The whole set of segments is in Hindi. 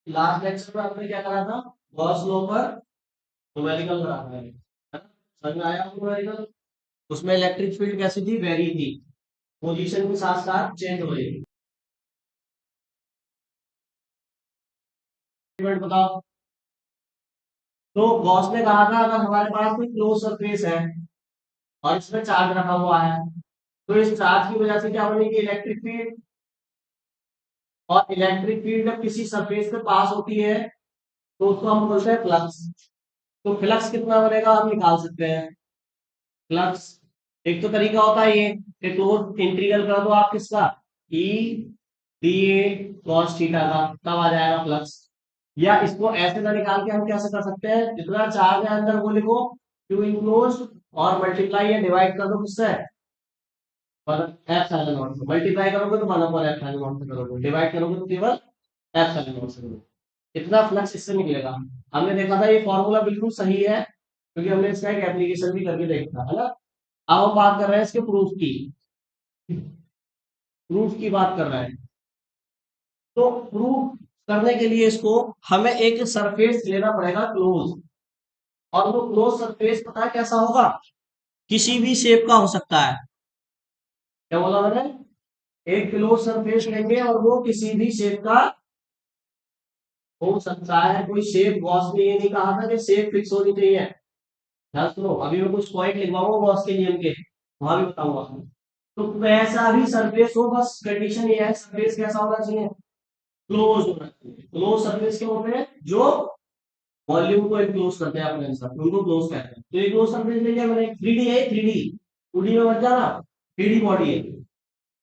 लास्ट लेक्चर में हमने क्या करा था, गॉस लॉ पर न्यूमेरिकल करा था, है ना? समझ में आया न्यूमेरिकल? उसमें इलेक्ट्रिक फील्ड कैसी थी, वेरी थी, पोजीशन के साथ साथ चेंज हो रही थी। बताओ। तो गॉस ने कहा था अगर हमारे पास कोई क्लोज सरफेस है और इसमें चार्ज रखा हुआ है, तो इस चार्ज की वजह से क्या बनेगी, इलेक्ट्रिक फील्ड। और इलेक्ट्रिक फील्ड जब किसी सरफेस पे पास होती है तो उसको हम बोलते हैं फ्लक्स। तो फ्लक्स कितना बनेगा हम निकाल सकते हैं। फ्लक्स एक तो तरीका होता है ये कि क्लोज इंटीग्रल कर दो आप किसका, ई डी ए कॉस थीटा का, तब आ जाएगा फ्लक्स। या इसको ऐसे ना निकाल के हम कैसे कर सकते हैं, जितना चार्ज है अंदर वो लिखो क्यू इनक्लोज, और मल्टीप्लाई या डिवाइड कर दो किससे, एप्सिलॉन नॉट से। मल्टीप्लाई करोगे तो 1 एप्सिलॉन नॉट से करोगे, डिवाइड करोगे तो केवल एप्सिलॉन नॉट से करोगे। इतना फ्लक्स इससे निकलेगा। हमने देखा था ये फॉर्मूला बिल्कुल सही है, क्योंकि हमने इसका एक एप्लीकेशन भी करके देखा है ना। अब हम बात कर रहे हैं इसके प्रूफ की। प्रूफ की बात कर रहे हैं। तो प्रूफ करने के लिए इसको हमें एक सरफेस लेना पड़ेगा क्लोज। और वो क्लोज सरफेस पता है कैसा होगा, किसी भी शेप का हो सकता है। क्या बोला मैंने, एक क्लोज सरफेस लेंगे और वो किसी भी शेप का हो सकता है। कोई शेप गॉस ने ये नहीं कहा था कि शेप फिक्स होनी चाहिए। ध्यान सुनो, अभी मैं कुछ पॉइंट लिखवाऊंगा गॉस के नियम के, वहां भी बताऊंगा। तो वैसा भी सरफेस हो, बस कंडीशन ये है सरफेस कैसा होना चाहिए, क्लोज होना चाहिए। क्लोज सरफेस क्या होते हैं, जो वॉल्यूम को एनक्लोज करते हैं अपने अंदर, उनको क्लोज कहते हैं। तो ये क्लोज सरफेस ले लिया मैंने, 3D है, 3D 2D में मत जाना, 3D बॉडी है।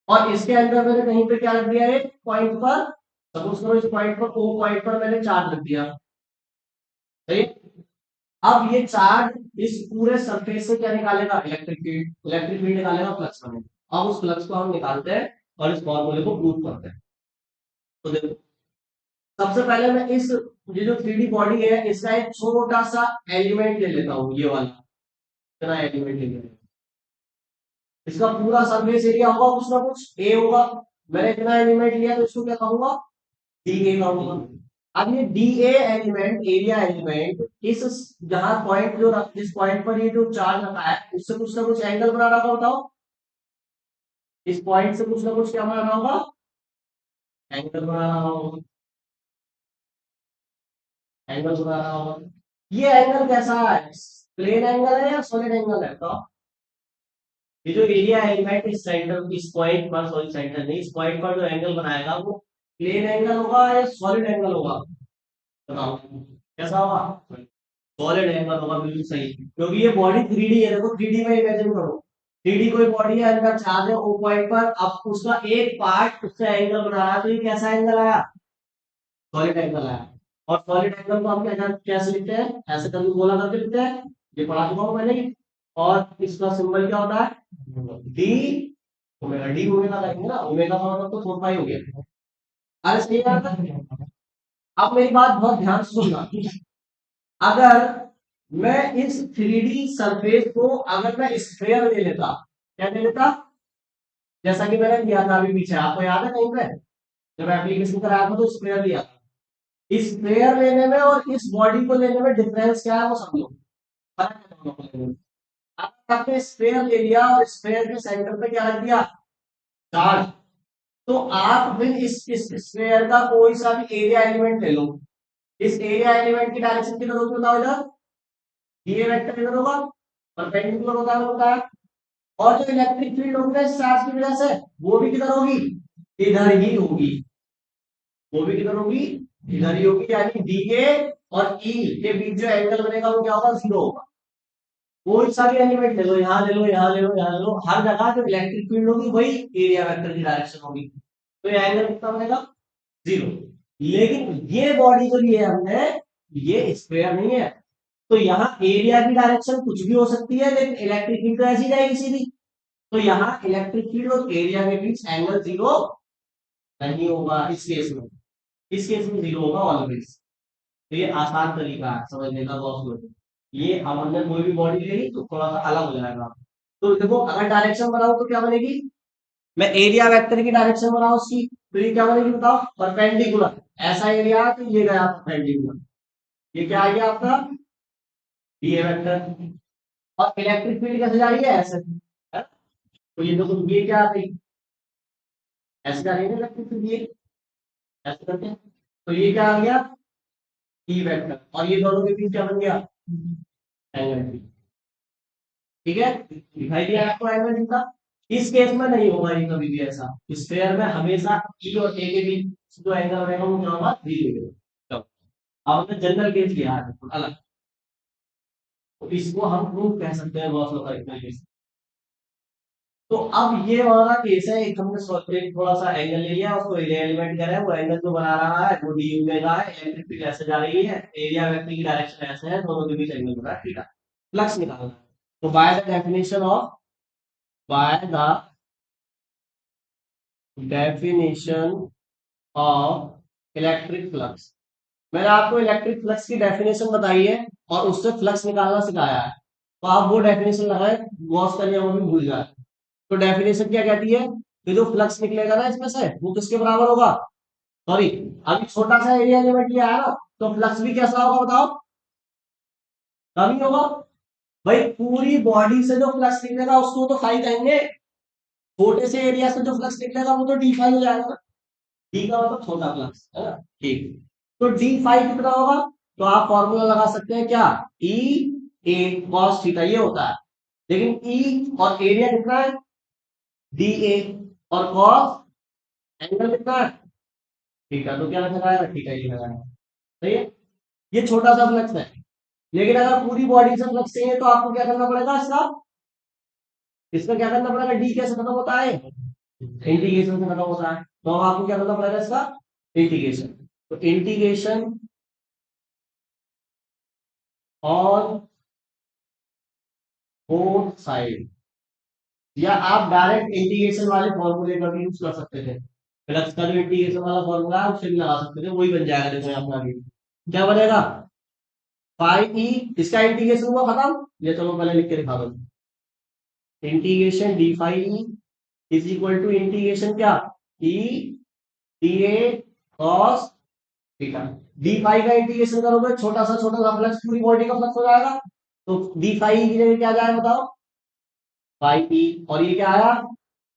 और इसके अंदर मैंने कहीं पे क्या रख दिया है, पॉइंट पर, सपोज करो इस पॉइंट पर, ओ पॉइंट पर मैंने चार्ज रख दिया, सही। अब ये चार्ज इस पूरे सरफेस से क्या निकालेगा, इलेक्ट्रिक फील्ड। इलेक्ट्रिक फील्ड निकालेगा, फ्लक्स बनेगा। अब उस फ्लक्स को हम निकालते हैं और इस फॉर्मूले को प्रूव करते हैं। तो देखो, सबसे पहले मैं इस, ये जो 3D बॉडी है इसका एक छोटा सा एलिमेंट ले लेता हूँ, ये वाला। इतना एलिमेंट ले लेता हूँ। इसका पूरा सरफेस एरिया होगा कुछ ना कुछ ए होगा। मैंने इतना एलिमेंट लिया तो इसको क्या कहूंगा, डी ए कहूंगा। अब ये D A element, area element, इस जहां पॉइंट जो जिस पॉइंट पर ये जो चार्ज रखा है उससे कुछ ना कुछ एंगल बनाना होगा, बताओ। इस पॉइंट से कुछ ना कुछ क्या बनाना होगा, एंगल बनाना होगा। एंगल बनाना होगा। ये एंगल कैसा है, प्लेन एंगल है या सॉलिड एंगल है, बताओ। ये जो एरिया एलिमेंट इस सेंटर, इस पॉइंट पर, सॉरी सेंटर नहीं, इस पॉइंट पर जो एंगल बनाएगा वो प्लेन एंगल होगा या सॉलिड एंगल होगा, बताओ कैसा होगा। सॉलिड एंगल होगा, बिल्कुल सही, क्योंकि ये बॉडी 3D है। देखो 3D में इमेजिन करो, 3D कोई बॉडी है, अंदर चार्ज है ओ पॉइंट पर, अब उसका एक पार्ट उससे एंगल बना रहा है, तो ये कैसा एंगल आया, सॉलिड एंगल आया। और सॉलिड एंगल को हम क्या कैसे लिखते हैं, ऐसे करके गोला करके लिखते हैं, ये पढ़ा चुका हूं पहले ही। और इसका सिंबल क्या होता है, डी ओमेगा। डी ओमेगा लिखेंगे ना, ओमेगा का मतलब तो 4 पाई हो गया। अरे सही बात है। अब मेरी बात बहुत ध्यान से सुनना। अगर मैं इस 3D सरफेस को, अगर मैं स्फेयर ले लेता, क्या ले लेता, जैसा कि मैंने लिया था अभी पीछे, आपको याद है कहीं पे जब एप्लीकेशन कराया था तो स्फेयर लिया था। स्फेयर लेने में और इस बॉडी को लेने में डिफरेंस क्या है वो समझो, फर्क है दोनों को लेने में। अगर आपने स्फेयर ले लिया और स्फेयर के सेंटर पे क्या रख दिया, चार्ज, तो आप फिर इस स्फेयर का कोई सा भी एरिया एलिमेंट ले लो, इस एरिया एलिमेंट की डायरेक्शन किधर होगी बताओ, इधर ये वेक्टर इधर होगा, परपेंडिकुलर होता है। और जो इलेक्ट्रिक फील्ड होगी ना इस चार्ज की वजह से, वो भी किधर होगी, इधर ही होगी। वो भी किधर होगी, इधर ही होगी। यानी डी ए और ई के बीच जो एंगल बनेगा वो क्या होगा, जीरो होगा। कोई सा भी एलिमेंट ले लो, यहाँ ले लो, यहाँ ले लो, यहाँ ले लो, हर जगह जो इलेक्ट्रिक फील्ड होगी वही एरिया वेक्टर की डायरेक्शन होगी। तो ये एंगल कितना बनेगा, जीरो। लेकिन ये बॉडी जो ली है हमने, ये स्क्वायर नहीं है। तो यहाँ एरिया की डायरेक्शन कुछ भी हो सकती है, लेकिन इलेक्ट्रिक फील्ड तो ऐसी जाएगी सीधी। तो यहाँ इलेक्ट्रिक फील्ड और एरिया के बीच एंगल जीरो नहीं होगा इस केस में। इस केस में जीरो होगा ऑलवेज। तो ये आसान तरीका है समझने का बहुत। ये हमने कोई भी बॉडी ले ली तो थोड़ा सा अलग हो जाएगा। तो देखो अगर डायरेक्शन बनाओ तो क्या बनेगी, मैं एरिया वेक्टर की डायरेक्शन बनाऊं उसकी, तो ये क्या बनेगी बताओ, परपेंडिकुलर। ऐसा एरिया तो ये गया परपेंडिकुलर, ये क्या आ गया आपका डी ए वेक्टर। और इलेक्ट्रिक फील्ड कैसे जा रही है ऐसे, है? तो ये तो ये क्या आ गई, ऐसे जा रही है ना इलेक्ट्रिक फील्ड, ये ऐसे करते हैं, तो ये क्या आ गया ई वेक्टर, और ये दोनों के बीच क्या बन गया एंगल। ठीक है, दिखाई दिया आपको एंगल थीटा। इस केस में नहीं होगा ये कभी भी ऐसा, स्फेयर में हमेशा ई और ए के बीच जो एंगल रहेगा वो क्या होगा 0 होगा। अब हमने जनरल केस लिया है अलग, तो इसको हम प्रूव कह सकते हैं गॉस लॉ का इक्वेशन। तो अब ये वाला केस है, एक हमने एक थोड़ा सा एंगल ले लिया, उसको एरिया एलिमेंट करा है, वो एंगल जो बना रहा है वो डी ओमेगा है, इलेक्ट्रिक फील्ड ऐसे जा रही है, एरिया वेक्टर की डायरेक्शन ऐसे है, दोनों के बीच एंगल बना है थीटा। फ्लक्स निकालना है, तो by the definition of electric flux, मैंने आपको इलेक्ट्रिक फ्लक्स की डेफिनेशन बताई है और उससे फ्लक्स निकालना सिखाया है, तो आप वो डेफिनेशन लगाए, गॉस का नियम भी भूल जाए। तो डेफिनेशन क्या कहती है कि जो फ्लक्स निकलेगा ना इसमें से वो किसके बराबर होगा, सॉरी अभी छोटा सा एरिया लिमिट लिया है ना, तो फ्लक्स भी कैसा होगा बताओ, कम ही होगा। भाई पूरी बॉडी से जो फ्लक्स निकलेगा उसको तो फाई कहेंगे, छोटे से एरिया से जो फ्लक्स निकलेगा वो तो डी फाई हो जाएगा। डी का मतलब छोटा फ्लक्स है ना, ठीक। तो डी फाई कितना होगा, तो आप फॉर्मूला लगा सकते हैं क्या, ई ए कॉस थीटा ये होता है, लेकिन ई और एरिया कितना है डी ए, और कॉस एंगल कितना है थीटा, तो क्या लगाया थीटा ही लगाया, सही है। ये छोटा सा फ्लक्स है, लेकिन अगर पूरी बॉडी से फ्लक्स चाहिए तो आपको क्या करना पड़ेगा इसका, इसका क्या करना पड़ेगा, डी कैसे खत्म होता है इंटीग्रेशन से खत्म होता है, तो अब आपको क्या करना पड़ेगा इसका इंटीग्रेशन, तो इंटीग्रेशन ऑन बोथ साइड, या आप डायरेक्ट इंटीग्रेशन वाले फॉर्मूले का भी यूज कर सकते थे, फ्लक्स का जो इंटीग्रेशन वाला फॉर्मूला है उससे भी लगा सकते थे, वही बन जाएगा। देखो यहाँ पर आगे क्या बनेगा, पाई ई, इसका इंटीग्रेशन हुआ खत्म, ये चलो पहले लिख के दिखा दो, integration D phi E is equal to integration क्या ई डी ए कॉस थीटा। डी फाई का इंटीग्रेशन करोगे छोटा सा फ्लक्स पूरी बॉडी का फ्लक्स हो जाएगा, तो डी फाई की जगह क्या जाएगा बताओ फाई ई, और ये क्या आया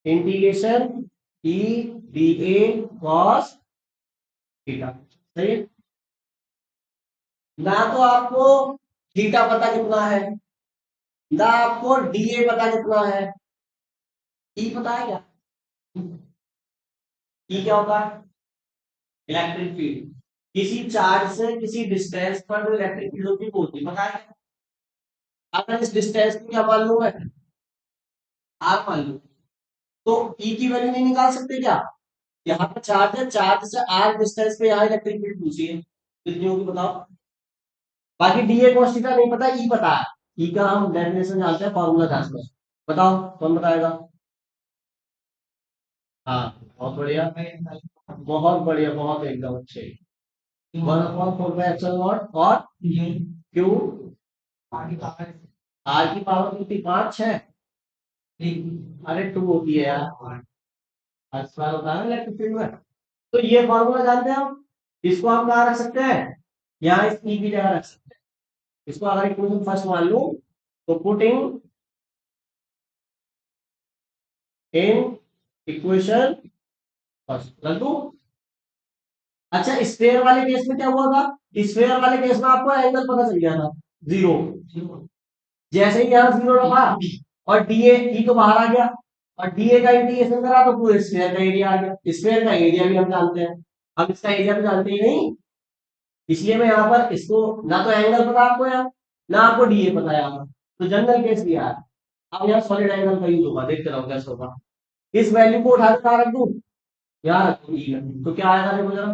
इंटीग्रेशन ई डी ए कॉस थीटा, सही है। ना तो आपको थीटा पता कितना है, ना आपको डीए पता कितना है, ई पता है क्या, ई क्या होता है इलेक्ट्रिक फील्ड, किसी चार्ज से किसी डिस्टेंस पर जो इलेक्ट्रिक फील्ड होती है वो होती है, पता है। अगर इस डिस्टेंस को क्या मान लूं मैं आर मान लूं, तो ई की वैल्यू नहीं निकाल सकते क्या, यहाँ पर चार्ज है, चार्ज से आर डिस्टेंस पे यहाँ इलेक्ट्रिक फील्ड पूछी है कितनी होगी बताओ। बाकी डीए cos थीटा नहीं पता, ई पता है, ई का हम डेफिनेशन जानते हैं, फॉर्मूला जानते हैं, बताओ कौन बताएगा। हाँ बहुत बढ़िया, बहुत बढ़िया, बहुत एकदम अच्छे, 1/4 और क्यू आर की पावर कितनी 5 6, अरे 2 होती है यार, स्क्वायर होता है ना इलेक्ट्रिक फील्ड में। तो ये फॉर्मूला जानते हैं हम, इसको हम कहाँ रख सकते हैं, यहाँ इस ई की जगह रख सकते हैं, इसको अगर इक्वेशन फर्स्ट मान लूं, तो पुटिंग इन इक्वेशन फर्स्ट रख दूं। अच्छा स्फेयर वाले केस में क्या हुआ था, स्फेयर वाले केस में आपको एंगल पता चल गया था 0, जैसे ही यहाँ 0 रखा और डीए ई तो बाहर आ गया, और डीए का इंटीग्रेशन करा तो पूरे स्फेयर का एरिया आ गया, स्फेयर का एरिया भी हम जानते हैं, अब इसका एरिया तो जानते ही नहीं, इसलिए मैं यहाँ पर इसको ना तो एंगल पता आपको यहाँ, ना आपको डीए पता है यहाँ पर, तो जनरल केस दिया है। अब यहाँ सॉलिड एंगल का यूज होगा, देखते रहो कैसे होगा, इस वैल्यू को उठा के रख दूं, यहाँ रख दूं E में, तो क्या आएगा देखो जरा,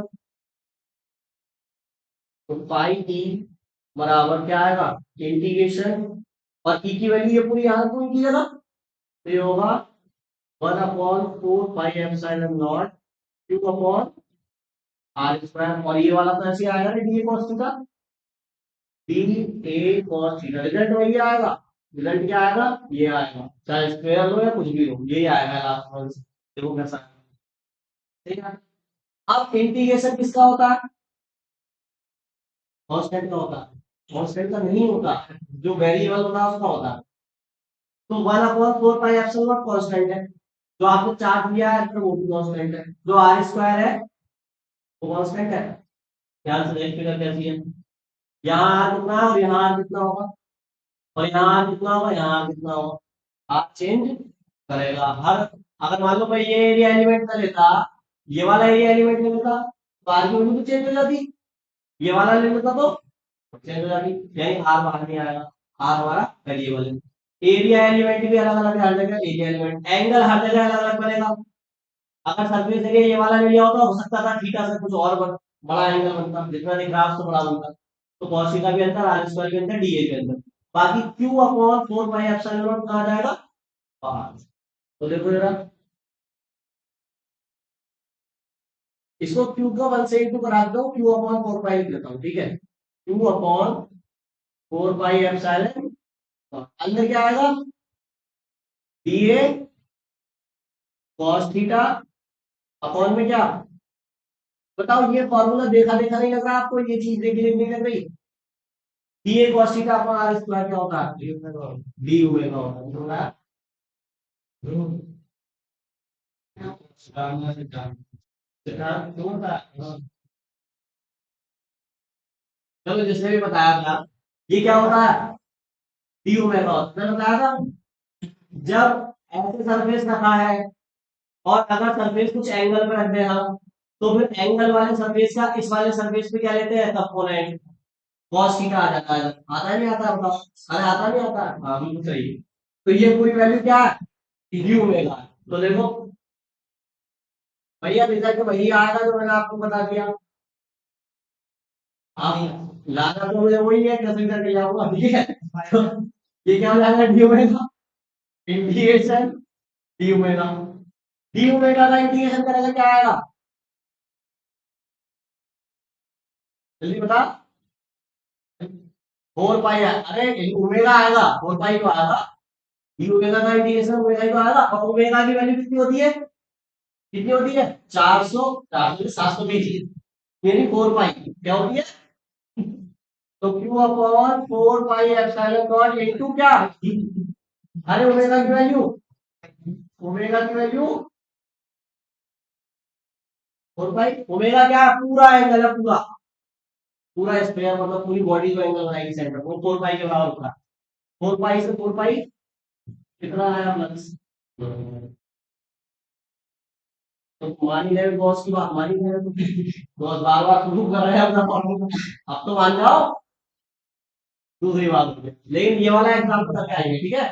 तो पाई ई बराबर क्या आएगा इंटीग्रेशन, और ई की वैल्यू ये पूरी यहाँ रखूं इनकी जगह, तो ये होगा 1/4 pi epsilon naught q upon r square, और ये वाला तो ऐसे आएगा ना डी कॉस थीटा, डी ए कॉस थीटा, रिजल्ट वही आएगा, रिजल्ट क्या आएगा ये आएगा, चाहे स्क्वायर लो या कुछ भी लो, ये आएगा लास्ट में, देखो कैसा है, ठीक है। अब इंटीग्रेशन किसका होता है? कांस्टेंट का होता है। कांस्टेंट का नहीं होता, जो वेरिएबल होता है उसका होता है। तो 1/4 पाई एप्सिलॉन नॉट कांस्टेंट है, जो आपने चार्ट लिया है तो वो भी कांस्टेंट है, जो आर स्क्वायर है वो कांस्टेंट है। ध्यान से देख फिगर कैसी है, यहाँ आर कितना है और यहाँ आर कितना होगा, और यहाँ आर कितना होगा, यहाँ आर कितना होगा, आर चेंज करेगा हर, अगर मान लो भाई ये एरिया एलिमेंट ना लेता, ये वाला एरिया एलिमेंट ले लेता तो आर की वैल्यू तो चेंज हो जाती, ये वाला ले लेता तो चेंज हो जाती, यानी आर बाहर नहीं आएगा, आर हमारा वेरिएबल है। एरिया एलिमेंट भी अलग अलग है हर जगह, एरिया एलिमेंट एंगल हर जगह अलग अलग बनेगा। अगर सरफेस एरिया ये वाला ले लिया होता हो सकता था थीटा से कुछ और बड़ा एंगल बनता, जितना दिख रहा है उससे बड़ा बनता, तो cos थीटा के अंदर आर स्क्वायर के अंदर डीए के अंदर, बाकी Q upon 4 pi epsilon not कहा जाएगा बाहर। तो देखो जरा, इसको क्यू का 1 से इंटू करा दो, क्यू अपॉन 4 पाई लिख लेता हूँ, ठीक है, क्यू अपॉन 4 पाई एप्सिलॉन, अंदर क्या आएगा, डीए cos थीटा अपॉन में क्या, बताओ ये फॉर्मूला देखा देखा नहीं लग रहा आपको, ये चीज देखी देखी नहीं लग रही, d a cos theta upon r square क्या होता है, डी ओमेगा होता है। सिद्धांत क्यों होता है? चलो जिसने भी बताया था, ये क्या होता है, डी ओमेगा होता है, मैंने बताया था। जब ऐसे सरफेस रखा है और अगर सरफेस कुछ एंगल पे रख दे हम, तो फिर एंगल वाले सरफेस का इस वाले सरफेस पे क्या लेते हैं, कंपोनेंट cos थीटा आ जाता है, आता है नहीं आता है बताओ, अरे आता नहीं आता है, हाँ बिल्कुल सही। तो ये पूरी वैल्यू क्या है, डी ओमेगा, तो देखो भैया रिजल्ट वही आएगा जो मैंने आपको बता दिया, आप लाना तो मुझे वही है, कैसे करके जाऊंगा, ठीक है। तो ये क्या हो जाएगा, D omega integration D omega, D omega का इंटीग्रेशन करेगा क्या आएगा, जल्दी बता, 4 पाई है, अरे ओमेगा आएगा, 4 पाई तो आएगा, डी ओमेगा का इंटीग्रेशन ओमेगा ही तो आएगा, और ओमेगा की वैल्यू कितनी होती है, कितनी होती है, 400 720, यानी 4 पाई क्या होती है, तो Q upon 4 pi epsilon not into क्या, अरे ओमेगा की वैल्यू 4 पाई, ओमेगा क्या है, पूरा एंगल है, पूरा पूरा स्क्वायर मतलब पूरी बॉडी को एंगल बनाएगी सेंटर, वो 4 पाई के बराबर होता है, 4 पाई से 4 पाई कितना आया प्लस, तो मान ही रहे बॉस की बात, मान ही रहे तो बॉस बार बार शुरू कर रहे हैं अपना फॉर्मूला, अब तो मान जाओ, दूसरी बात होगी, लेकिन ये वाला एग्जाम्पल करके आएंगे, ठीक है,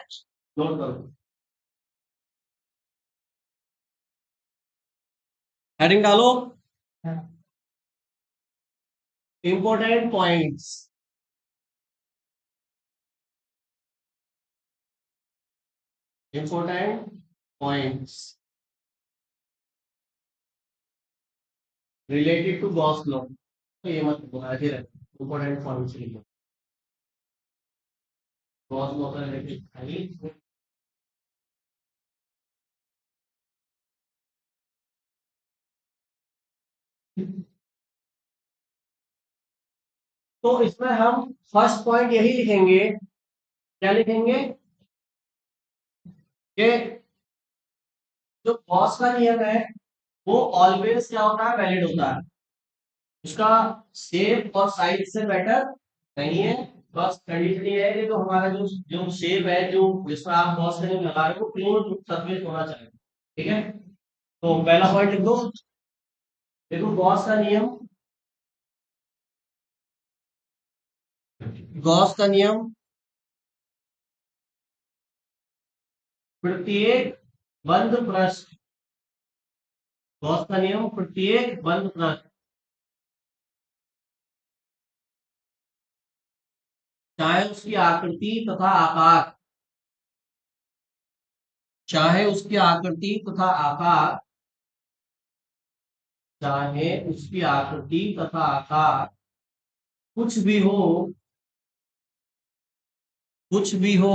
नोट करो, हेडिंग डालो, important points, important points related to Gauss law, तो ये मत बोला ऐसे रखो, इंपॉर्टेंट पॉइंट्स लिखो, गॉस लॉ से रिलेटेड, तो इसमें हम फर्स्ट पॉइंट यही लिखेंगे, क्या लिखेंगे, कि जो गॉस का नियम है वो ऑलवेज क्या होता है, वैलिड होता है, उसका शेप और साइज से बेटर नहीं है, बस कंडीशन ये है कि जो हमारा जो जो शेप है, जो जिसमें आप गॉस का नियम लगा रहे हो प्लेन सरफेस होना चाहिए, ठीक है। तो पहला पॉइंट लिख दो, देखो गॉस का नियम, गॉस का नियम प्रत्येक बंद पृष्ठ, गॉस का नियम प्रत्येक बंद पृष्ठ, चाहे उसकी आकृति तथा आकार, चाहे उसकी आकृति तथा आकार, चाहे उसकी आकृति तथा आकार कुछ भी हो, कुछ भी हो,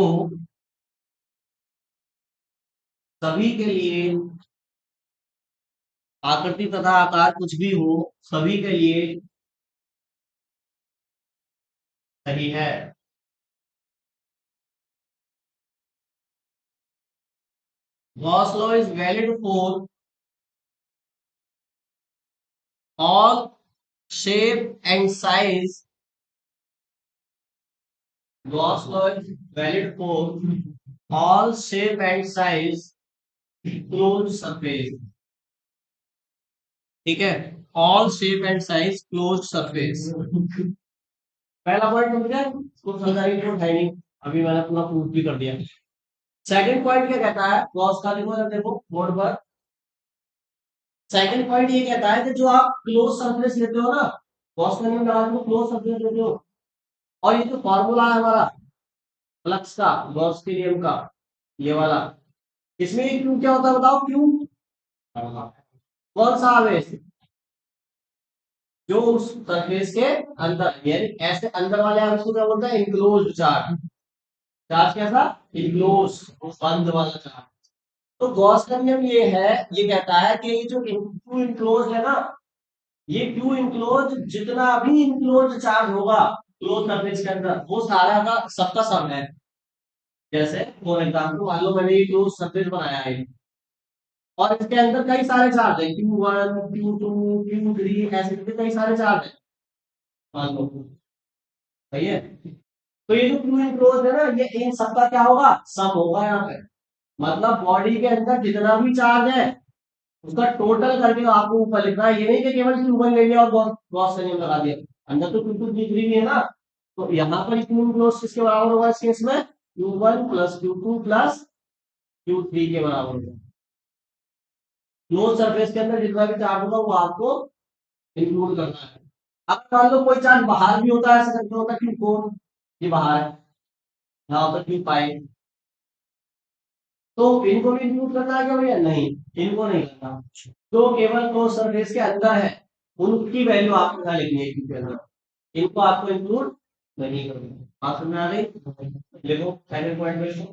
सभी के लिए आकृति तथा आकार कुछ भी हो, सभी के लिए सही है। Gauss law is valid for all shape and size. Gauss law is valid for all shape and size close surface. ठीक है, all shape and size close surface. पहला पॉइंट समझ गए, कुछ समझाने की जरूरत है नहीं, अभी मैंने पूरा प्रूफ भी कर दिया। सेकंड पॉइंट क्या कहता है गॉस का, देखो जरा देखो बोर्ड पर। सेकंड पॉइंट ये कहता है कि जो आप क्लोज सरफेस लेते हो ना, गॉस का नियम लगा के क्लोज सरफेस लेते हो, और ये जो फॉर्मूला है हमारा फ्लक्स का, गॉस के नियम का, ये वाला, इसमें क्यू क्या होता है बताओ, क्यू कौन सा आवेश, जो उस सरफेस के अंदर, यानी ऐसे अंदर वाले आवेश को क्या बोलते हैं, इनक्लोज्ड चार्ज। चार्ज कैसा, इनक्लोज, बंद वाला चार्ज। तो गॉस का नियम ये है, ये कहता है कि ये जो क्यू इनक्लोज है ना, ये क्यू इनक्लोज जितना भी इनक्लोज चार्ज होगा क्लोज सरफेस के अंदर, वो सारा का सबका सम है। जैसे फॉर एग्जाम्पल मान लो मैंने ये क्लोज सरफेस बनाया है, और इसके अंदर कई सारे चार्ज है, Q1 Q2 Q3, ऐसे करके कई सारे चार्ज है मान लो। सही है, तो ये जो क्यू इनक्लोज है ना, ये इन सबका क्या होगा, सम होगा यहाँ पे। मतलब बॉडी के अंदर जितना भी चार्ज है उसका टोटल करके आपको ऊपर लिखना है, ये नहीं कि केवल Q1 ले लिया और गॉस का नियम लगा दिया। अंदर तो Q2 Q3 भी है ना, तो यहाँ पर क्यू इनक्लोज किसके बराबर होगा इस केस में, Q1 plus Q2 plus Q3 के बराबर होगा। क्लोज सरफेस के अंदर जितना भी चार्ज होगा वो आपको इंक्लूड करना है। अब मान लो कोई चार्ज बाहर भी होता है, ऐसा करके होता है Q4, ये बाहर है, यहाँ होता है Q5, तो इनको भी इंक्लूड करना है क्या भैया, नहीं, इनको नहीं करना। तो केवल क्लोज सरफेस के अंदर है उनकी वैल्यू आपको यहाँ लिखनी है Q के अंदर, इनको आपको इंक्लूड नहीं करना। बात समझ में आ गई, देखो सेकंड पॉइंट में देखो।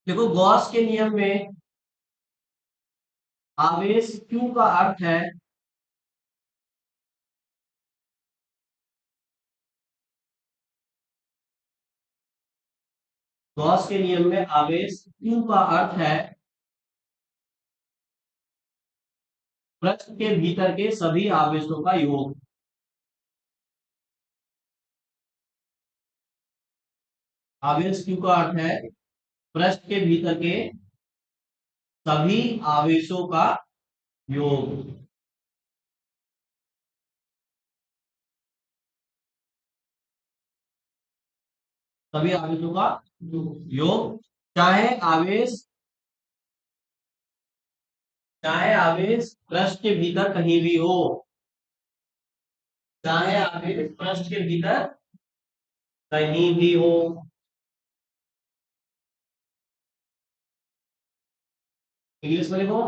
देखो गॉस के नियम में आवेश Q का अर्थ है, गॉस के नियम में आवेश Q का अर्थ है पृष्ठ के भीतर के सभी आवेशों का योग। आवेश Q का अर्थ है पृष्ठ के भीतर के सभी आवेशों का योग। सभी आवेशों का योग, चाहे आवेश, चाहे आवेश पृष्ठ के भीतर कहीं भी हो, चाहे आवेश पृष्ठ के भीतर कहीं भी हो। इंग्लिश में लिखो,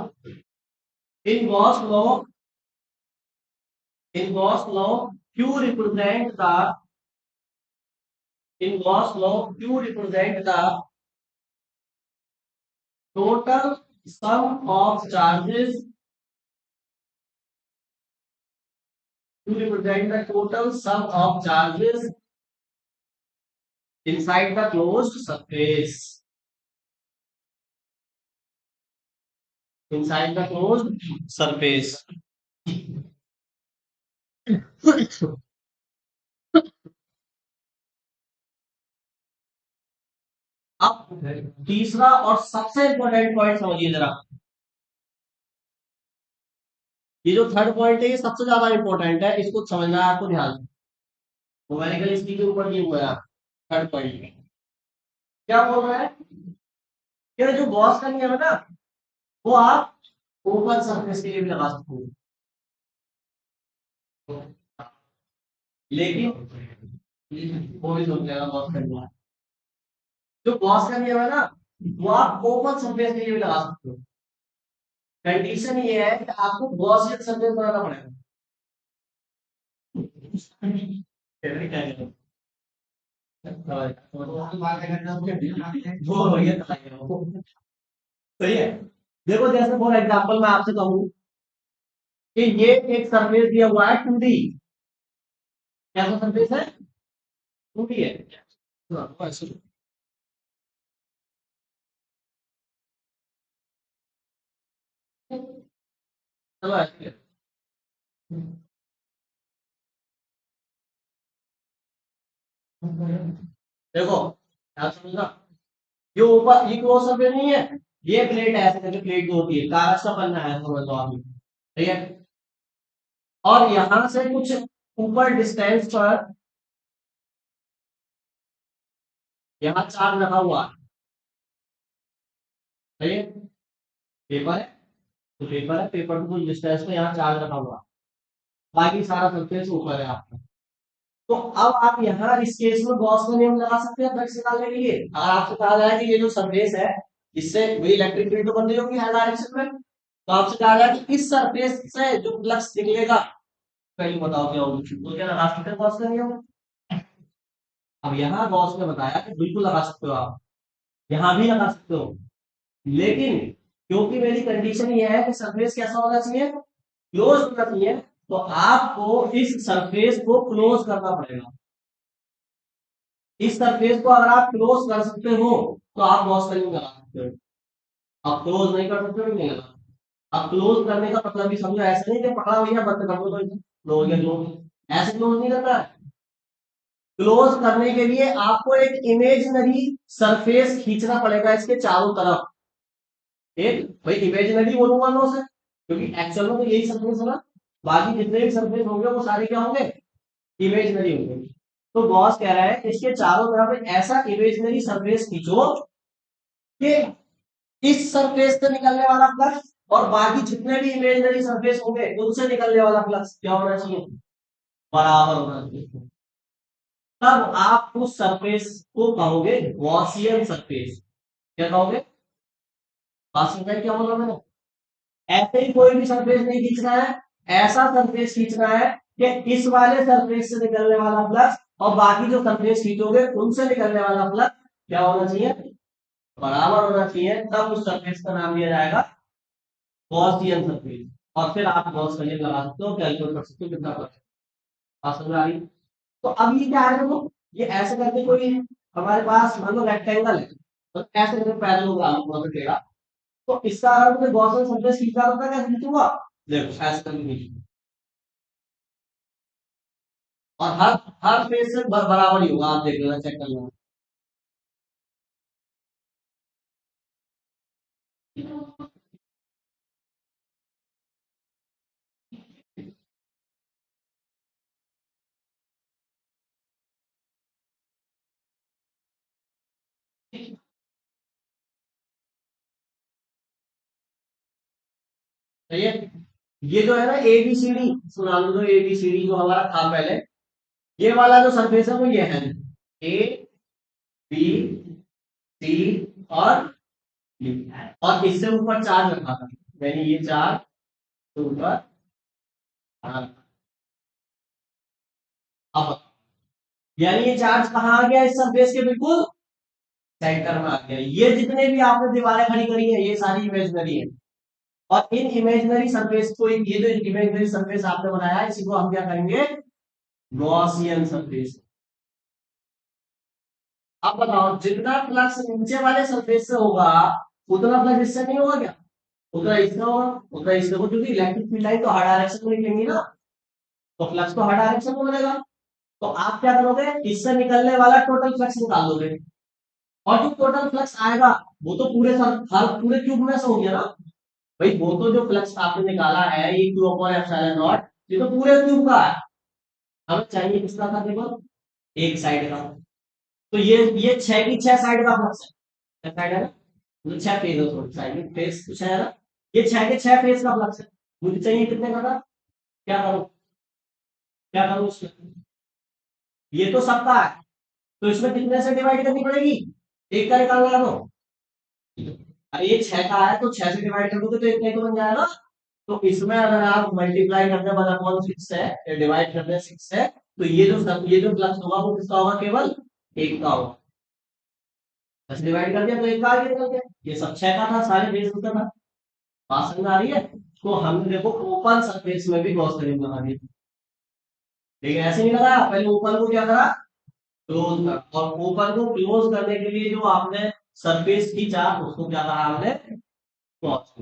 in Gauss law, in Gauss law Q represent the, in Gauss law Q represent the total sum of charges, Q represent the total sum of charges inside the closed surface, inside the closed surface। अब तीसरा और सबसे इंपॉर्टेंट पॉइंट समझिए जरा, ये जो थर्ड पॉइंट है ये सबसे ज्यादा इंपॉर्टेंट है, इसको समझना है आपको ध्यान से। न्यूमेरिकल इसकी के ऊपर दिया हुआ है थर्ड पॉइंट में, क्या बोल रहा है, ये जो गॉस का नियम है ना, वो आप ओपन सरफेस के लिए भी लगा सकते हो, लेकिन वो भी समझ जाएगा गॉस का नियम। जो गॉस का नियम है ना, वो आप ओपन सरफेस के लिए भी लगा सकते हो। कंडीशन ये है कि आपको गॉसियन सरफेस बनाना पड़ेगा। वो भैया सही है। देखो जैसे फॉर एग्जांपल मैं आपसे कहूँ कि ये एक सरफेस दिया हुआ है 2D। कैसा सरफेस है? 2D है। हाँ, चलो ऐसे देखो क्या समझना, ये ऊपर ये क्लोज सरफेस नहीं है, ये प्लेट है, ऐसे करके प्लेट जो होती है कागज का पन्ना है, समझ लो आप। ठीक है। और यहां से कुछ ऊपर डिस्टेंस पर यहाँ चार्ज रखा हुआ है। सही है। पेपर है, तो पेपर है, पेपर को कुछ डिस्टेंस में यहाँ चार्ज रखा हुआ है, बाकी सारा सरफेस ऊपर है आपका। तो अब आप यहाँ इस केस में गॉस का नियम लगा सकते हैं फ्लक्स निकालने के लिए। अगर आपसे कहा जाए कि ये जो सरफेस है इससे वही इलेक्ट्रिक फील्ड तो बन रही होगी हर डायरेक्शन में, तो आपसे कहा जाए कि इस सरफेस से जो फ्लक्स निकलेगा, पहले बताओ क्या होगी, तो क्या लगा सकते हैं गॉस का नियम? अब यहाँ गॉस ने बताया कि बिल्कुल लगा सकते हो आप, यहाँ भी लगा सकते हो, लेकिन क्योंकि मेरी कंडीशन ये है कि सरफेस कैसा होना चाहिए, क्लोज होना चाहिए, तो आपको इस सरफेस को क्लोज करना पड़ेगा। इस सरफेस को अगर आप क्लोज कर सकते हो तो आप गॉस का नियम लगा सकते हो। आप क्लोज नहीं कर सकते हो, नहीं लगा। अब क्लोज करने का मतलब भी समझो, ऐसे नहीं कि पकड़ा भैया बंद कर दो तो क्लोज या क्लोज, ऐसे क्लोज नहीं करना है। क्लोज करने के लिए आपको एक इमेजिनरी सरफेस खींचना पड़ेगा इसके चारों तरफ। एक भाई इमेजिनरी बोलूंगा मैं उसे, क्योंकि एक्चुअल में तो यही सरफेस है ना, बाकी जितने भी सरफेस होंगे वो सारे क्या होंगे, इमेजिनरी होंगे। तो गॉस कह रहा है इसके चारों तरफ एक ऐसा इमेजिनरी सरफेस खींचो कि इस सरफेस से निकलने वाला फ्लक्स और बाकी जितने भी इमेजिनरी सरफेस होंगे उनसे निकलने वाला फ्लक्स क्या होना चाहिए, बराबर होना चाहिए। तब आप उस सरफेस को कहोगे गॉसियन सरफेस। क्या कहोगे? बात समझ में क्या बोला मैंने? ऐसे ही कोई भी सरफेस नहीं खींचना है, ऐसा सरफेस खींचना है कि इस वाले सरफेस से निकलने वाला फ्लक्स और बाकी जो सरफेस खींचोगे उनसे निकलने वाला फ्लक्स क्या होना चाहिए, बराबर होना चाहिए। तब उस सरफेस का नाम दिया जाएगा गॉसियन सरफेस। और फिर आप गॉस का नियम लगा सकते हो, कैलकुलेट कर सकते हो कितना फ्लक्स। बात समझ आ रही? तो अब ये क्या है, देखो ये ऐसे करके कोई हमारे पास मान लो रेक्टेंगल है, तो ऐसे करके पैरेललोग्राम हुआ टेढ़ा, तो इसका अगर मुझे गॉसियन सरफेस खींचना होता है कैसे खींचूंगा, देखो ऐसे करके खींचूंगा, और हर फेज से बराबर ही होगा, आप देख लेना, चेक कर लेना। सही है। ये जो है ना एबीसीडी, सुना लो, जो एबीसीडी जो हमारा था पहले, ये वाला जो सरफेस है वो ये है, ए बी सी और बी, और इससे ऊपर चार्ज रखा था मैंने, ये चार्ज ऊपर। हाँ, अब यानी ये चार्ज कहाँ आ गया, इस सरफेस के बिल्कुल सेंटर में आ गया। ये जितने भी आपने दीवारें खड़ी करी है ये सारी इमेजिनरी है, और इन इमेजिनरी सरफेस को, ये जो इमेजिनरी सरफेस आपने बनाया है इसी को हम क्या करेंगे, गॉसियन सरफेस। अब बताओ जितना फ्लक्स नीचे वाले सरफेस से होगा उतना फ्लक्स इससे नहीं होगा क्या, उतना इसका होगा, उतना इसका होगा, क्योंकि इलेक्ट्रिक फील्ड लाइन तो हर डायरेक्शन में निकलेंगी ना, तो फ्लक्स तो हर डायरेक्शन में बनेगा। तो आप क्या करोगे, इससे निकलने वाला टोटल फ्लक्स निकाल दोगे, और जो टोटल फ्लक्स आएगा वो तो पूरे हर पूरे ट्यूब में से हो गया ना। भाई वो तो जो फ्लक्स आपने निकाला है ये क्यू अपॉन एप्सिलॉन नॉट, ये तो पूरे ट्यूब का है, हमें चाहिए किसका था केवल, एक साइड का। तो ये छह की छह साइड का फ्लक्स है, छह साइड है ना, मतलब छह फेज है, सॉरी साइड में फेज कुछ है ना, ये छह के छह फेज का फ्लक्स है। मुझे चाहिए कितने का था, क्या करूं, क्या करूं उसमें, ये तो सबका है, तो इसमें कितने से डिवाइड करनी पड़ेगी, एक का निकालना है तो, अरे ये छह का है तो छह से डिवाइड कर दोगे तो एक का ही तो बन जाएगा। तो इसमें अगर आप मल्टीप्लाई करते हैं 1/6 है, डिवाइड करते हैं 6 है, तो ये जो फ्लक्स होगा वो किसका होगा, केवल एक का होगा, 10 डिवाइड कर दिया तो एक का आगे निकल गया। ये सब 6 का था, सारे बेस उसका था। बात समझ आ रही है? तो हमने देखो ओपन सरफेस में भी गॉस थ्योरम लगा दी, लेकिन ऐसे नहीं लगाया, पहले ओपन को क्या करा, क्लोज कर, और ओपन को क्लोज करने के लिए जो आपने सरफेस खींचा उसको क्या कहा हमने, गॉस।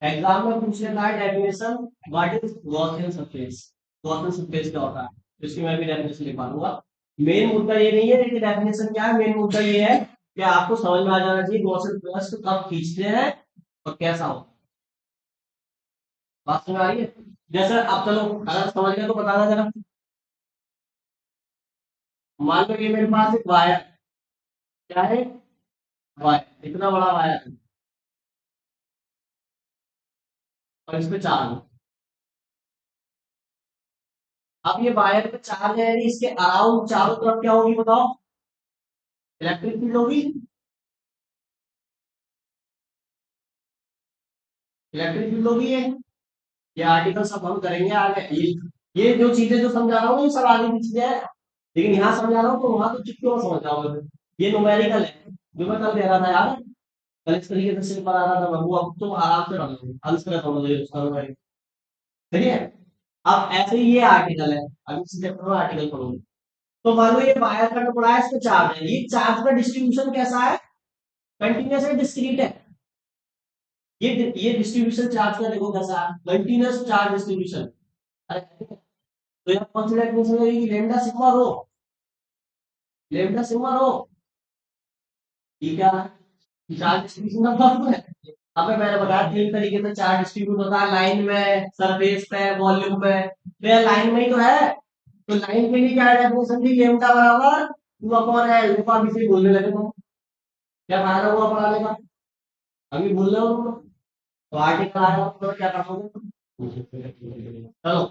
एग्जाम में पूछ लेता है definition, what is Gaussian surface, Gaussian surface क्या होता है, तो इसकी मैं भी डेफिनेशन लिखवा दूंगा। मेन मुद्दा ये नहीं है कि डेफिनेशन क्या है, मेन मुद्दा ये है कि आपको समझ में आ जाना चाहिए गॉसियन प्लस कब खींचते हैं और कैसा होता है। बात समझ आ रही है? जैसे अब चलो अगर समझ गए तो बताना जरा। मान लो ये मेरे पास एक वायर, क्या है, वायर, इतना बड़ा वायर है, और इस पे चार्ज। अब ये वायर पे चार्ज है, यानी इसके अराउंड चारों तरफ क्या होगी बताओ, इलेक्ट्रिक फील्ड होगी। इलेक्ट्रिक फील्ड होगी ये आर्टिकल सब हम करेंगे आगे। ये जो चीजें जो समझा रहा हूँ ये सब आगे की चीजें हैं, लेकिन यहाँ समझा रहा हूँ तो वहां तो चुटकियों में समझ जाओगे। ये न्यूमेरिकल है जो मैं कल दे रहा था यार, कल इस तरीके से सिंपल आ रहा था, मैं वो अब तो आराम से रहोगे आंसर समझोगे उसका न्यूमेरिकल। ठीक है, अब ऐसे ही ये आर्टिकल है, अभी इसी चैप्टर में आर्टिकल पढ़ोगे। तो मान लो ये वायर का टुकड़ा है, इस पे चार्ज है, ये चार्ज का डिस्ट्रीब्यूशन कैसा है, कंटिन्यूस है डिस्क्रीट है, ये डिस्ट्रीब्यूशन चार्ज का देखो कैसा है, कंटिन्यूस चार्ज डिस्ट्रीब्यूशन। तो यहाँ कौन सी डेफिनेशन लगेगी, लेमडा सिग्मा रो, लेमडा सिग्मा रो, ठीक है। चार्ज डिस्ट्रीब्यूशन का फॉर्मूला है। अब मैंने बताया तीन तरीके से चार्ज डिस्ट्रीब्यूट होता है, लाइन में, सरफेस पे, वॉल्यूम पे। तो यह लाइन में ही तो है, तो लाइन के लिए क्या डेफिनेशन थी, लेमडा बराबर टू अपॉन एल। देखो आप इसे बोलने लगे तो क्या फायदा हुआ पढ़ाने का, अभी भूल रहे हो तुम लोग। तो आर्टिकल आया तो क्या करोगे, चलो।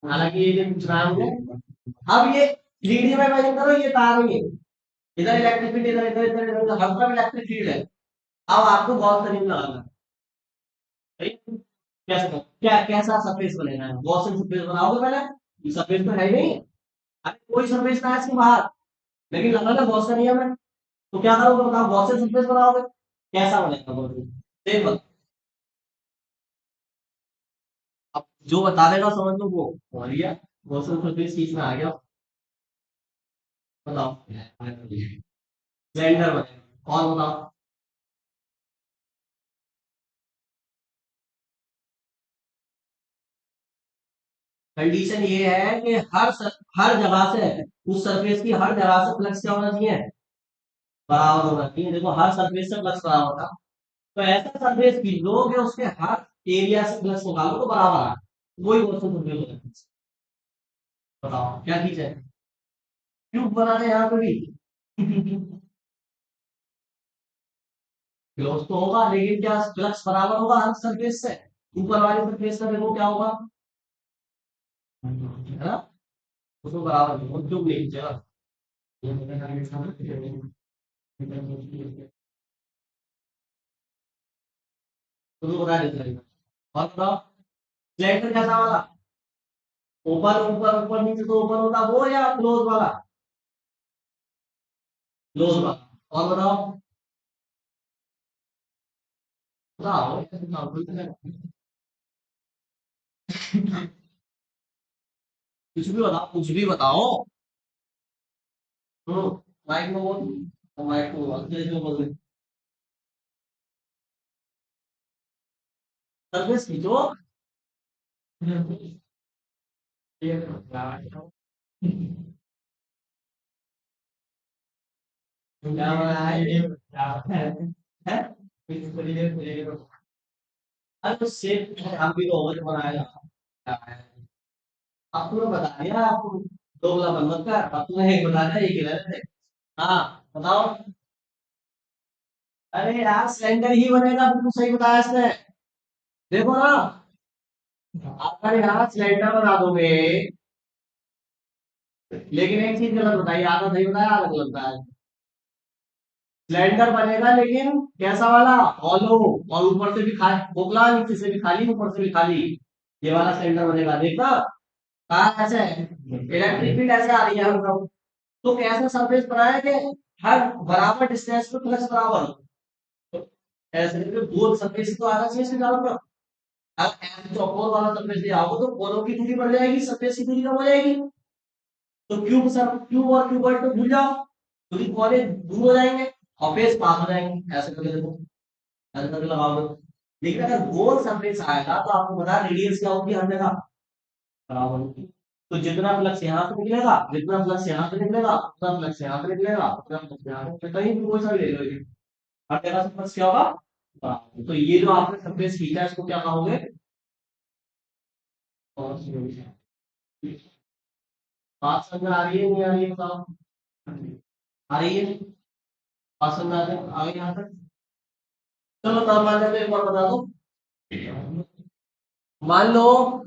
हालांकि ये जो पूछ रहा हूँ अब ये 3D में इमेजिन करो, ये तार है, इधर इलेक्ट्रिक फील्ड, इधर इधर इधर इधर हर तरफ इलेक्ट्रिक फील्ड है। अब आपको गॉस का नियम लगाना है, सही? कैसे, क्या कैसा सरफेस बनेगा, गॉसियन सरफेस बनाओगे पहले, ये सरफेस तो है ही नहीं, अरे कोई सरफेस ना है इसके बाहर, लेकिन लगाना गॉस का नियम है। तो क्या करोगे बताओ, गॉसियन सरफेस बनाओगे, कैसा बनेगा गॉसियन, देख बता। अब जो बता देगा समझ लो वो हो गया, गॉसियन सरफेस किस में आ गया, बताओ। सिलेंडर बनेगा, और बताओ। कंडीशन ये है कि हर जगह से, उस सरफेस की हर जगह से फ्लक्स क्या होना चाहिए, बराबर होना चाहिए। देखो हर सरफेस से फ्लक्स बराबर था, तो ऐसा सरफेस खींच लो कि उसके हर एरिया से फ्लक्स निकालो तो बराबर आ, वही क्वेश्चन सरफेस होता है। बताओ क्या खींचा है, क्यूब बना दे यहाँ पे भी। क्लोज तो होगा, लेकिन क्या फ्लक्स बराबर होगा हर सरफेस से, ऊपर वाली सरफेस का देखो क्या होगा, है ना, उसको बराबर क्यूब नहीं खींचेगा। तो बता देते, और बताओ सिलेंडर कैसा वाला, ऊपर ऊपर ऊपर नीचे तो ऊपर होता वो, या क्लोज वाला, क्लोज वाला। और बताओ, बताओ कुछ भी बताओ, कुछ भी बताओ। हम्म, माइक में बोल, माइक में बोल, तेज में बोल, सर्विस खींचो। क्या बनाया है? अरे तो सेब आप भी तो ओवन बनाया, आपको तो बता दिया, आपको दो गुना बनमत का, आपने एक बता दिया, एक ही रह थे। हाँ बताओ। अरे यार सिलेंडर ही बनेगा, बिल्कुल सही बताया इसने, देखो ना, अगर यहाँ सिलेंडर बना दोगे, लेकिन एक चीज गलत बताई, आधा सही बताया आधा गलत बताया। सिलेंडर बनेगा लेकिन कैसा वाला, हॉलो, और ऊपर से भी खाली खोखला, नीचे से भी खाली, ऊपर से भी खाली, ये वाला सिलेंडर बनेगा, देखना कहा ऐसे है, इलेक्ट्रिक फील्ड ऐसे आ रही है मतलब। तो कैसा सरफेस बनाया कि हर बराबर डिस्टेंस पे फ्लक्स बराबर हो। तो ऐसे करके गोल सरफेस तो आधा से ज्यादा। अब ऐसे चौकोर वाला सरफेस दिया हो तो कोनों की दूरी बढ़ जाएगी, सरफेस की दूरी कम हो जाएगी। तो क्यूब सर क्यूब और क्यूबॉइड तो भूल जाओ, क्योंकि कोने दूर हो जाएंगे और फेस पास हो जाएंगे। ऐसे करके देखो, ऐसे करके लगाओ तो। लेकिन अगर गोल सरफेस आएगा तो आपको पता है रेडियस क्या होगी हर जगह, बराबर होगी। तो जितना फ्लक्स यहाँ से निकलेगा, जितना फ्लक्स यहाँ से निकलेगा, उतना फ्लक्स यहाँ से निकलेगा, उतना फ्लक्स यहाँ से निकलेगा। कहीं भी कोई सा भी ले लो ये, हर जगह से फ्लक्स क्या होगा, बराबर। तो ये जो आपने सरफेस खींचा है इसको क्या कहोगे, बात समझ में आ रही है नहीं आ रही है बताओ। आ रही है, बात समझ आ रही है, आ गई यहाँ तक। चलो तब मान लेते एक बार बता दो। मान लो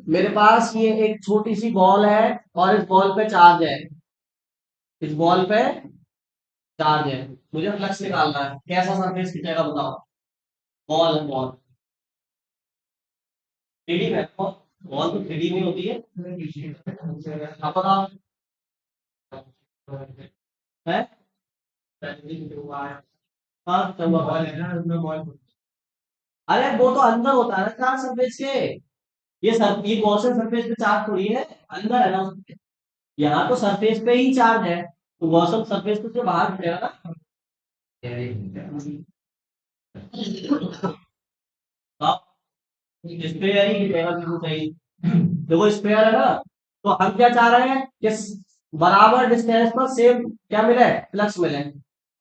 मेरे पास ये एक छोटी सी बॉल है और इस बॉल पे चार्ज है, इस बॉल पे चार्ज है, मुझे फ्लक्स निकालना है, कैसा सरफेस खींचेगा बताओ। बॉल है बॉल, थ्री में बॉल तो थ्री में होती है। आप बताओ है। हाँ चलो बॉल, अरे वो तो अंदर होता है ना चार्ज सरफेस के। ये गॉसियन सरफेस पे चार्ज थोड़ी है, अंदर है ना उसके। यहाँ तो सरफेस पे ही चार्ज है, तो गॉसियन सरफेस पे से बाहर निकलेगा ना। स्पेयर ही गिरेगा बिल्कुल सही। देखो स्पेयर है ना, तो हम क्या चाह रहे हैं कि बराबर डिस्टेंस पर सेम क्या मिले, फ्लक्स मिले,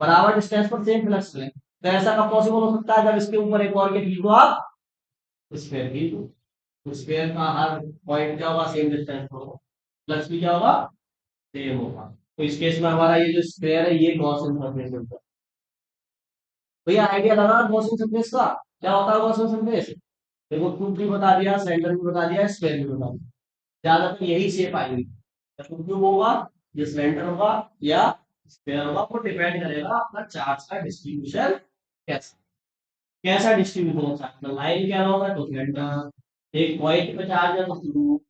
बराबर डिस्टेंस पर सेम फ्लक्स मिले। तो ऐसा कब पॉसिबल हो सकता है, जब इसके ऊपर एक और के खींच दो आप स्पेयर खींच दो, तो स्पेयर का हर पॉइंट क्या होगा, सेम डिस्टेंस पर होगा, फ्लक्स भी क्या होगा, सेम होगा। तो इस केस में हमारा ये जो स्पेयर है ये गॉसियन सरफेस होता है। भैया आइडिया लगा गॉसियन सरफेस का, क्या होता है गॉसियन सरफेस। देखो क्यूब भी बता दिया, सेंटर भी बता दिया, स्क्वायर भी बता दिया, ज्यादातर यही शेप आएगी। या तो क्यूब होगा, या सिलेंडर होगा, या स्क्वायर होगा। वो डिपेंड करेगा अपना चार्ज का डिस्ट्रीब्यूशन कैसा, कैसा डिस्ट्रीब्यूशन है चार्ज का। लाइन क्या होगा तो सिलेंडर, एक पॉइंट पे चार्ज है तो क्यूब,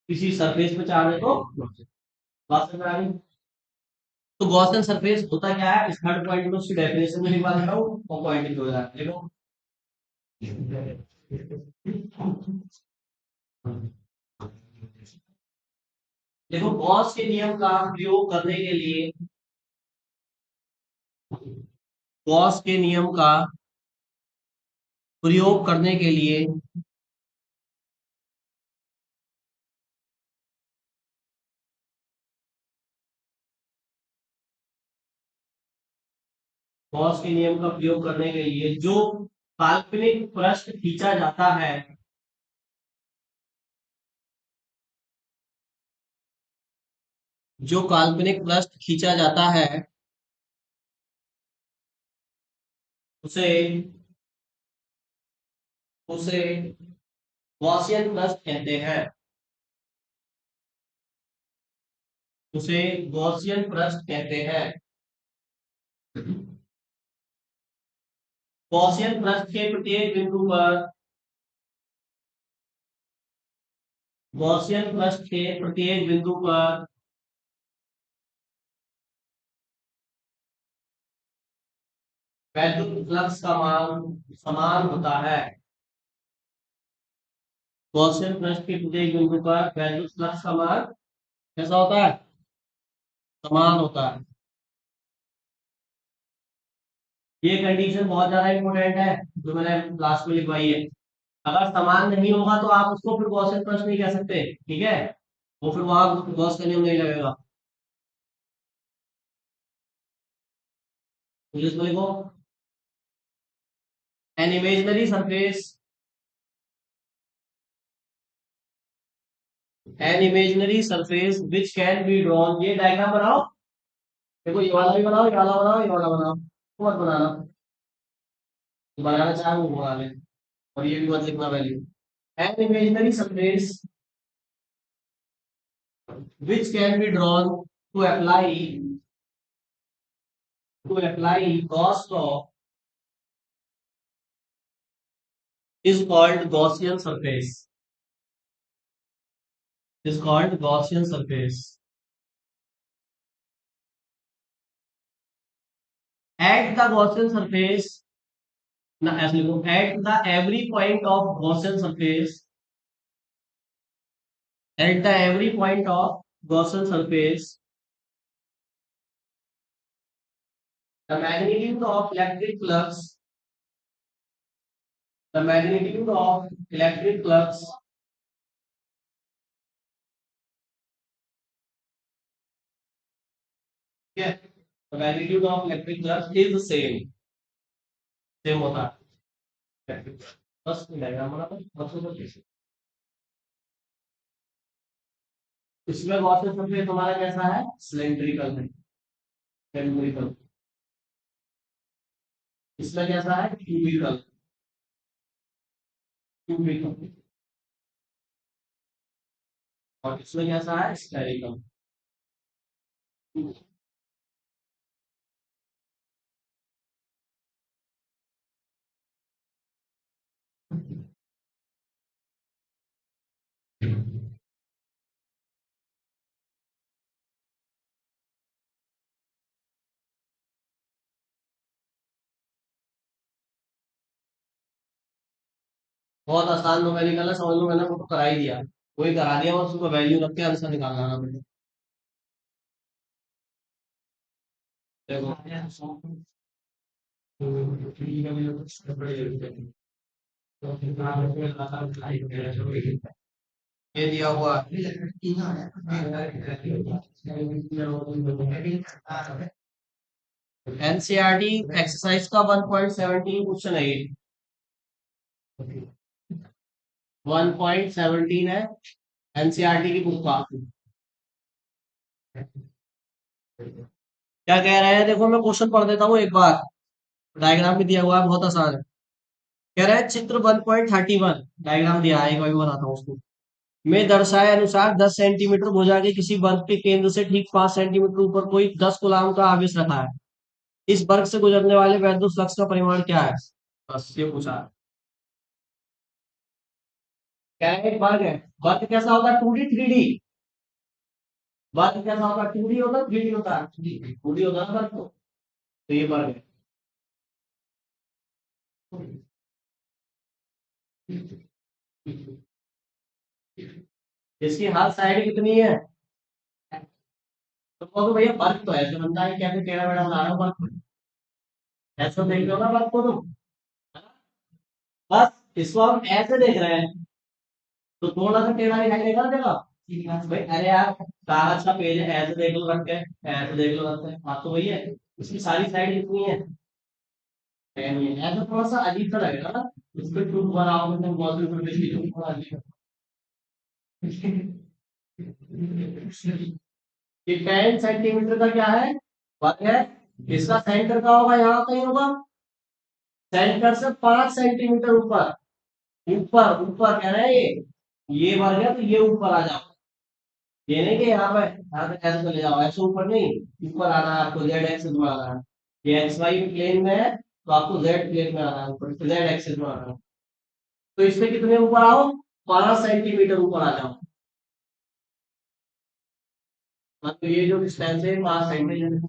किसी सरफेस पे चार्ज है तो बात समझ आ गई। तो गॉसियन सरफेस होता क्या है, इस थर्ड पॉइंट में उसकी डेफिनेशन में लिखवा देता हूँ और पॉइंट हो जाता है, देखो। देखो गॉस के नियम का प्रयोग करने के लिए, गॉस के नियम का प्रयोग करने के लिए गॉस के नियम का प्रयोग करने के लिए जो काल्पनिक पृष्ठ खींचा जाता है, जो काल्पनिक पृष्ठ खींचा जाता है उसे उसे गॉसियन पृष्ठ कहते हैं, उसे गॉसियन पृष्ठ कहते हैं। गॉसियन पृष्ठ के प्रत्येक बिंदु पर, गॉसियन पृष्ठ के प्रत्येक बिंदु पर वैद्युत फ्लक्स का मान समान होता है। गॉसियन पृष्ठ के प्रत्येक बिंदु पर वैद्युत फ्लक्स का मान कैसा होता है, समान होता है। ये कंडीशन बहुत ज्यादा इंपॉर्टेंट है जो मैंने क्लास में लिखवाई है। अगर समान नहीं होगा तो आप उसको फिर गॉसियन प्रश्न नहीं कह सकते, ठीक है। वो फिर वहां गॉस का नियम नहीं लगेगा। इंग्लिश में लिखो, an imaginary surface, an imaginary surface which can be drawn. ये डायग्राम बनाओ, देखो ये वाला भी बनाओ, ये वाला बनाओ, ये वाला बनाओ, तो मत बनाना, बनाना चाहे वो बना ले। और ये भी मत लिखना value. An imaginary surface which can be drawn to apply Gauss law is called Gaussian surface, is called Gaussian surface। At the Gaussian surface, ना ऐसे लिखो, at the every point of Gaussian surface, at the every point of Gaussian surface the magnitude of electric flux, the magnitude of electric flux ठीक है, the magnitude of electric flux is same, same होता है। बस डायग्राम बना बस ऊपर कैसे इसमें गॉसियन सरफेस हमारा कैसा है, सिलेंड्रिकल है, सिलेंड्रिकल। इसमें कैसा है, क्यूबिकल, क्यूबिकल। और इसमें कैसा है, स्फेरिकल। बहुत आसान न्यूमेरिकल है, समझ लो, मैंने वो तो करा ही दिया, वही करा दिया, बस उसको वैल्यू रख के आंसर निकालना है मुझे। देखो ये दिया हुआ एनसीईआरटी एक्सरसाइज का 1.17 क्वेश्चन है ये, 1.17 है एनसीईआरटी की बुक का। क्या कह रहे हैं, देखो मैं क्वेश्चन पढ़ देता हूँ एक बार, डायग्राम भी दिया हुआ है, बहुत आसान है। कह रहा है चित्र 1.31, डायग्राम दिया है, एक बार बनाता हूँ उसको, में दर्शाए अनुसार 10 सेंटीमीटर भुजा के किसी वर्ग के केंद्र से ठीक 5 सेंटीमीटर ऊपर कोई 10 कूलाम का आवेश रखा है। इस वर्ग से गुजरने वाले वैद्युत फ्लक्स का परिमाण क्या है, बस ये पूछा है। क्या है, एक वर्ग है, वर्ग कैसा होता है, 2D 3D, वर्ग कैसा होता है, 2D होता है 3D होता है, 2D होता है वर्ग, तो ये वर्ग है। इसकी हर साइड कितनी है, तो कहोगे भैया वर्ग तो ऐसे बनता है, कैसे टेढ़ा मेढ़ा बना रहा हूँ वर्ग, ऐसा देख लो ना वर्ग को तुम, बस इसको हम ऐसे देख रहे हैं तो थोड़ा सा टेढ़ा दिखाई देगा ना, देगा भाई, अरे यार कागज का पेज है, ऐसे देख लो रख के, ऐसे देख लो रख के, हाँ तो वही है, इसकी सारी साइड कितनी है, ऐसा थोड़ा सा अजीब सा लगेगा ना, इस पे टू बनाओ तुम बहुत थोड़ा अजीब ये 10 सेंटीमीटर का क्या है, वर्ग है, इसका सेंटर का होगा, यहाँ कहीं होगा, सेंटर से 5 सेंटीमीटर ऊपर, ऊपर ऊपर कह रहे हैं ये वर्ग है तो ये ऊपर आ जाओ, ये नहीं कि यहाँ पे ऐसे चले जाओ, ऐसे ऊपर नहीं, ऊपर आना है आपको, जेड एक्सिस में आना है, ये एक्स वाई प्लेन में है तो आपको जेड प्लेन में आना है, ऊपर जेड एक्सिस में आना है, तो इससे कितने ऊपर आओ, 5 सेंटीमीटर ऊपर आ जाओ, मतलब ये जो डिस्टेंस है 5 सेंटीमीटर,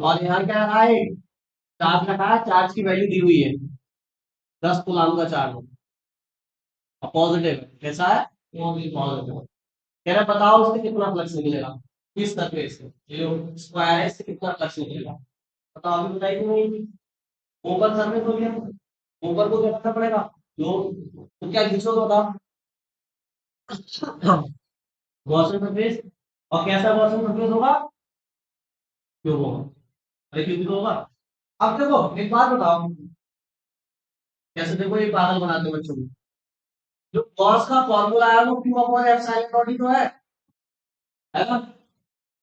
और यहाँ क्या रहा है, चार्ज रखा है, चार्ज की वैल्यू दी हुई है, 10 कूलाम का चार्ज है, पॉजिटिव है, कैसा है, पॉजिटिव। कह रहा बताओ उससे कितना फ्लक्स निकलेगा, किस सरफेस से, ये जो स्क्वायर है इससे कितना फ्लक्स निकलेगा, बताओ, अभी बताई क्यों नहीं, ऊपर सरफेस हो गया, ऊपर को क्या करना पड़ेगा, जो, तो क्या खींचो तो बताओ, गॉसियन सरफेस, और कैसा गॉसियन सरफेस होगा, क्यों होगा, अरे क्यों भी तो होगा। अब देखो एक बात बताओ, कैसे, देखो ये पागल बनाते हैं बच्चों को, जो गॉस का फॉर्मूला है वो क्यू अपॉन एप्सिलॉन नॉट ही तो है ना,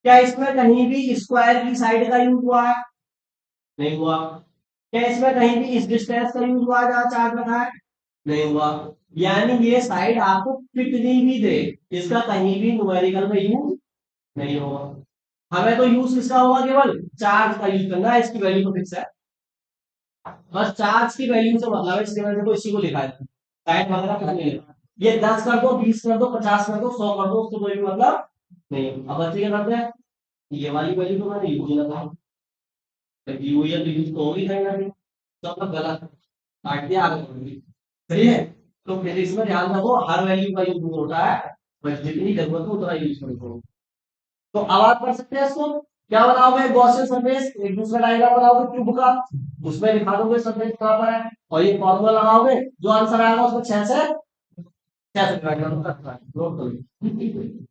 क्या इसमें कहीं भी स्क्वायर की साइड का यूज हुआ है, नहीं हुआ, क्या इसमें कहीं भी इस डिस्टेंस का यूज हुआ जहाँ चार्ज रखा है, नहीं हुआ, यानी ये साइड आपको कितनी भी दे, इसका कहीं भी न्यूमेरिकल में यूज नहीं होगा, हमें तो यूज किसका होगा, केवल चार्ज का यूज करना है, इसकी वैल्यू तो फिक्स है, बस चार्ज की वैल्यू से मतलब है, इसकी वजह से तो इसी को लिखा है, साइड वगैरह कुछ नहीं है, ये 10 कर दो, 20 कर दो, 50 कर दो, 100 कर दो, उसको कोई भी मतलब नहीं है। अब बच्चे क्या करते हैं, ये वाली वैल्यू तो मैंने यूज ही लगा, तो दी हुई है तो यूज तो होगी कहीं ना कहीं, तो मतलब गलत काट दिया, आगे बढ़ोगे। सही है। तो फिजिक्स में ध्यान रखो हर वैल्यू का यूज होता है, बस जितनी जरूरत हो उतना यूज करो। तो अब आप कर सकते हैं इसको, क्या बनाओगे, गॉसियन सरफेस, एक दूसरा डायग्राम बनाओगे क्यूब का, उसमें दिखा दोगे सरफेस कहां पर है, और ये फॉर्मूला लगाओगे, जो आंसर आएगा उसमें 6 से 6 से डिवाइड करना है, नोट करो।